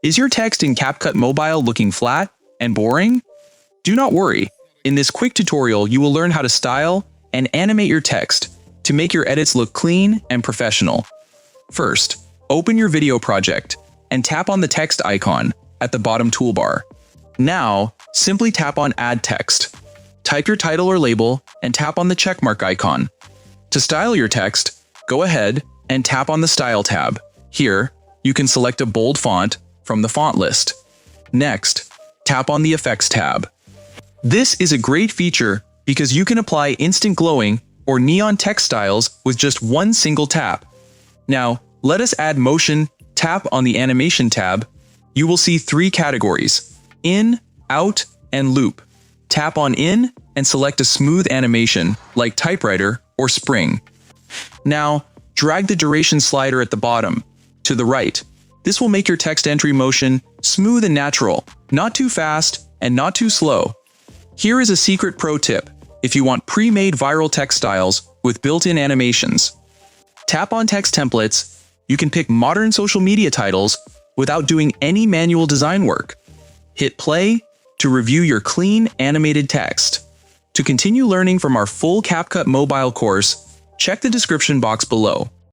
Is your text in CapCut Mobile looking flat and boring? Do not worry. In this quick tutorial, you will learn how to style and animate your text to make your edits look clean and professional. First, open your video project and tap on the text icon at the bottom toolbar. Now, simply tap on Add Text. Type your title or label and tap on the checkmark icon. To style your text, go ahead and tap on the Style tab. Here, you can select a bold font from the font list. Next, tap on the Effects tab. This is a great feature because you can apply instant glowing or neon text styles with just one single tap. Now, let us add motion. Tap on the Animation tab. You will see 3 categories: in, out, and loop. Tap on in and select a smooth animation like typewriter or spring. Now, drag the duration slider at the bottom to the right. This will make your text entry motion smooth and natural, not too fast and not too slow. Here is a secret pro tip if you want pre-made viral text styles with built-in animations. Tap on Text Templates. You can pick modern social media titles without doing any manual design work. Hit play to review your clean, animated text. To continue learning from our full CapCut Mobile course, check the description box below.